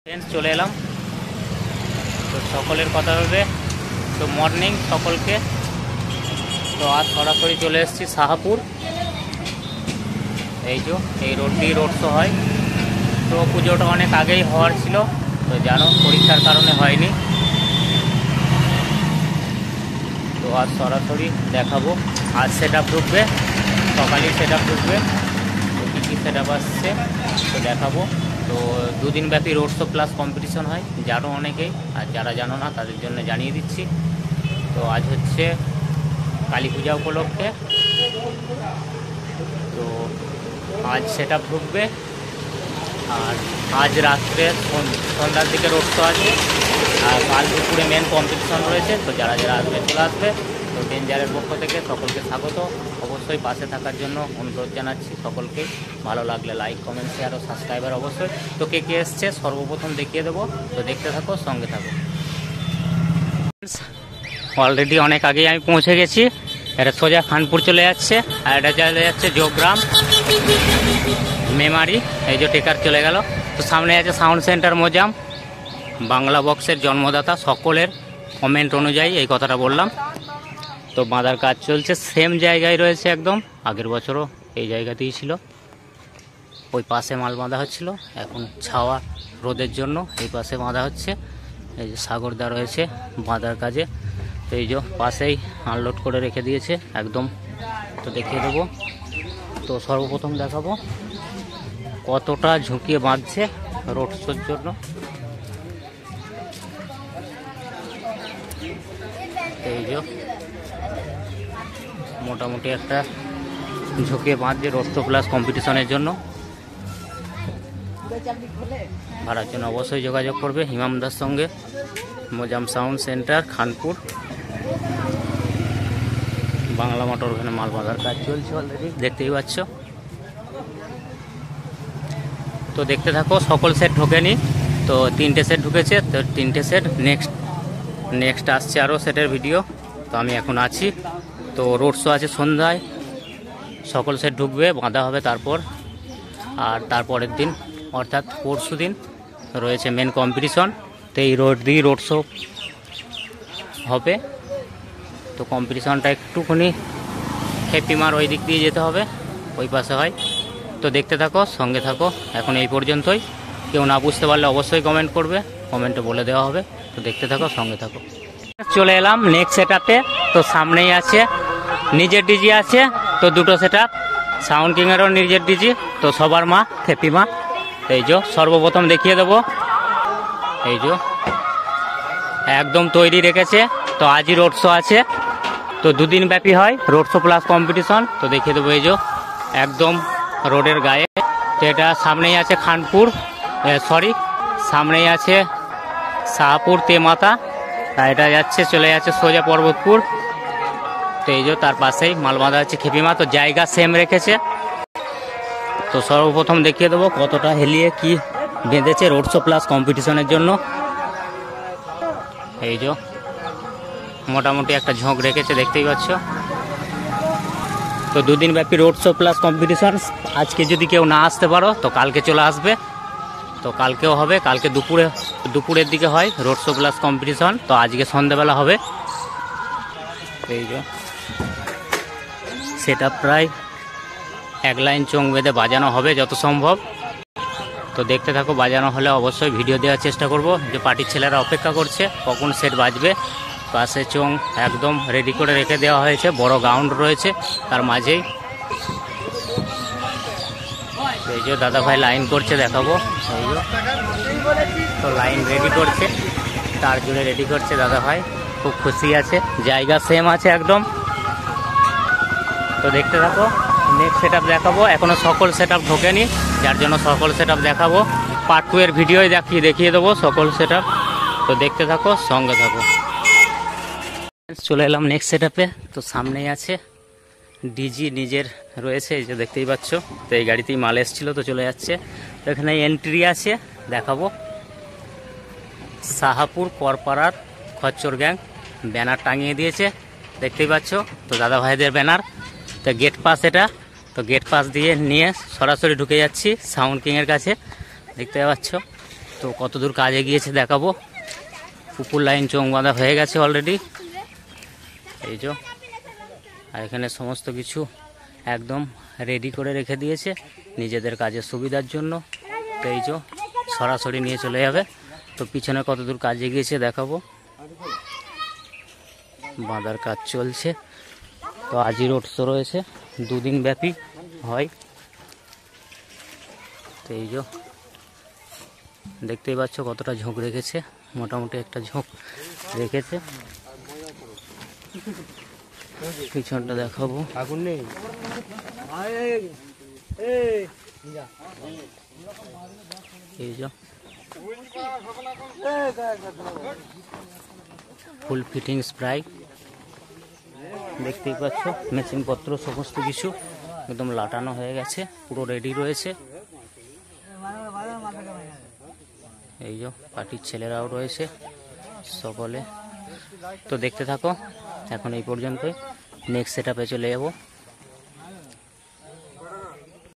Friends চলে এলাম তো সকলের কথা হবে তো মর্নিং সকলকে। তো আজ সরাসরি চলে এসেছি শাহপুর। এই যে এই রোড দিয়ে রোড শো হয়। তো পুজোটা অনেক আগেই হওয়ার ছিল, তো জানো পরীক্ষার কারণে হয়নি। তো আজ সরাসরি দেখাবো। আজ সেট আপ ঢুকবে, সকালেই সেট আপ ঢুকবে। তো কী কী সেট আপ আসছে তো দেখাবো। তো দুদিন ব্যাপী রোড শো প্লাস কম্পিটিশন হয়, জানো অনেকেই, আর যারা জানো না তাদের জন্য জানিয়ে দিচ্ছি। তো আজ হচ্ছে কালী পূজা উপলক্ষে। তো আজ সেট আপ ঢুকবে, আর আজ রাত্রে সন্ধ্যার দিকে রোড শো আছে, আর কাল দুপুরে মেন কম্পিটিশন রয়েছে। তো যারা যারা আসবে চলে আসবে। তো ডেঞ্জারের পক্ষ থেকে সকলকে স্বাগত। অবশ্যই পাশে থাকার জন্য অনুরোধ জানাচ্ছি সকলকে। ভালো লাগলে লাইক, কমেন্ট, শেয়ার ও সাবস্ক্রাইবার অবশ্যই। তো কে কে এসছে সর্বপ্রথম দেখিয়ে দেবো। তো দেখতে থাকো, সঙ্গে থাকো। অলরেডি অনেক আগেই আমি পৌঁছে গেছি। এটা সোজা খানপুর চলে যাচ্ছে, আর এটা চলে যাচ্ছে যোগগ্রাম মেমারি। এই যে টেকার চলে গেল। তো সামনে আছে সাউন্ড সেন্টার মোজাম। বাংলা বক্সের জন্মদাতা, সকলের কমেন্ট অনুযায়ী এই কথাটা বললাম। তো বাঁধার কাজ চলছে, সেম জায়গায় রয়েছে একদম। আগের বছরও এই জায়গাতেই ছিল। ওই পাশে মাল বাঁধা হচ্ছিল, এখন ছাওয়া রোদের জন্য এই পাশে বাঁধা হচ্ছে। এই যে সাগরদা রয়েছে বাঁধার কাজে। তো এই যে পাশেই আনলোড করে রেখে দিয়েছে একদম। তো দেখিয়ে দেবো। তো সর্বপ্রথম দেখাবো কতটা ঝুঁকিয়ে বাঁধছে রোড শোর জন্য। এই যে মোটামুটি একটা ঝুঁকিয়ে বাঁধছে রোড শো প্লাস কম্পিটিশনের জন্য। ভাড়ার জন্য অবশ্যই যোগাযোগ করবে ইমামদার সঙ্গে। Mozam sound centre Khanpur, Bangla motor. ওখানে মাল বাঁধার কাজ চলছে অলরেডি, দেখতেই পাচ্ছ। তো দেখতে থাকো। সকল সেট ঢোকেনি, তো 3টে সেট ঢুকেছে। তো 3টে সেট নেক্সট আসছে আরও সেটের ভিডিও। তো আমি এখন আছি। তো রোড শো আছে সন্ধ্যায়, সকল সেট ঢুকবে, বাঁধা হবে তারপর। আর তারপরের দিন অর্থাৎ পরশু দিন রয়েছে মেন কম্পিটিশন। তো এই রোড দিয়ে রোড শো হবে। তো কম্পিটিশনটা একটুখানি হেপিমার ওই দিক দিয়ে যেতে হবে, ওই পাশে হয়। তো দেখতে থাকো, সঙ্গে থাকো। এখন এই পর্যন্তই। কেউ না বুঝতে পারলে অবশ্যই কমেন্ট করবে, কমেন্টে বলে দেওয়া হবে। তো দেখতে থাকো, সঙ্গে থাকো। চলে এলাম নেক্সট সেট আপে। তো সামনেই আছে নিজের ডিজি আছে। তো দুটো সেট আপ, সাউন্ড কিংয়েরও নিজের ডিজি। তো সবার মা খেপিমা। এই যে সর্বপ্রথম দেখিয়ে দেবো। এই যে একদম তৈরি রেখেছে। তো আজই রোড শো আছে। তো দুদিন ব্যাপী হয় রোড শো প্লাস কম্পিটিশন। তো দেখিয়ে দেবো। এই যে একদম রোডের গায়ে। তো এটা সামনেই আছে খানপুর, সামনেই আছে শাহপুর তেমাতা। আর এটা যাচ্ছে, চলে যাচ্ছে সোজা পর্বতপুর। তো এই যে তার পাশেই মাল বাঁধা আছে খেপিমা। তো জায়গা সেম রেখেছে। তো সর্বপ্রথম দেখিয়ে দেবো কতটা হেলিয়ে কি বেঁধেছে রোড শো প্লাস কম্পিটিশনের জন্য। এই যে মোটামুটি একটা ঝোঁক রেখেছে, দেখতেই পাচ্ছ। তো দুদিন ব্যাপী রোড শো প্লাস কম্পিটিশন। আজকে যদি কেউ না আসতে পারো তো কালকে চলে আসবে। তো কালকেও হবে, কালকে দুপুরের দিকে হয় রোড শো প্লাস কম্পিটিশন। তো আজকে সন্ধ্যেবেলা হবে। এই যে সেটা প্রায় এক লাইন চোং বেঁধে বাজানো হবে যত সম্ভব। তো দেখতে থাকো। বাজানো হলে অবশ্যই ভিডিও দেওয়ার চেষ্টা করব। যে পার্টির ছেলেরা অপেক্ষা করছে কখন সেট বাজবে। পাশে চোং একদম রেডি করে রেখে দেওয়া হয়েছে, বড় গ্রাউন্ড রয়েছে তার মাঝেই। এই যে দাদা ভাই লাইন করছে, দেখাবো। এই যে তো লাইন রেডি করছে, তার জুড়ে রেডি করছে দাদা ভাই। খুব খুশি আছে, জায়গা সেম আছে একদম। তো দেখতে থাকো। নেক্সট সেট আপ দেখাবো। এখনও সকল সেট আপ ঢোকেনি, যার জন্য সকল সেট আপ দেখাবো। পার্ট 2 এর ভিডিওই দেখিয়ে দেবো সকল সেট আপ। তো দেখতে থাকো, সঙ্গে থাকো। চলে এলাম নেক্সট সেট আপে। তো সামনেই আছে ডিজি নিজের রয়েছে, এই যে দেখতেই পাচ্ছ। তো এই গাড়িতেই মাল এসেছিলো, তো চলে যাচ্ছে। তো এখানে এন্ট্রি আছে, দেখাবো। শাহপুর করপাড়ার খচ্চর গ্যাং ব্যানার টাঙিয়ে দিয়েছে, দেখতেই পাচ্ছ। তো দাদা ভাইদের ব্যানার। তো গেট পাস এটা। তো গেট পাস দিয়ে নিয়ে সরাসরি ঢুকে যাচ্ছি সাউন্ড কিংয়ের কাছে, দেখতে পাচ্ছ। তো কতদূর কাজ এগিয়েছে দেখাবো। উপর লাইন চোঙ বাঁধা হয়ে গেছে অলরেডি, এই যে। আর এখানে সমস্ত কিছু একদম রেডি করে রেখে দিয়েছে নিজেদের কাজের সুবিধার জন্য। তো এই যে সরাসরি নিয়ে চলে যাবে। তো পিছনে কতদূর কাজ এগিয়েছে দেখাবো। বাঁধার কাজ চলছে। তো আজই রোড শো রয়েছে, 2 দিন ব্যাপী হয়। তো এই যে দেখতেই পাচ্ছ কতটা ঝোঁক রেখেছে, মোটামুটি একটা ঝোঁক রেখেছে। পিছনটা দেখাবো। আগুন নেই। এই যে ফুল ফিটিংস প্রায় দেখতেই পাচ্ছ, মেশিনপত্র সমস্ত কিছু একদম লাটানো হয়ে গেছে, পুরো রেডি রয়েছে। এই যে পার্টির ছেলেরাও রয়েছে সকলে। তো দেখতে থাকো, এখন এই পর্যন্তই। নেক্সট সেটআপে চলে যাব।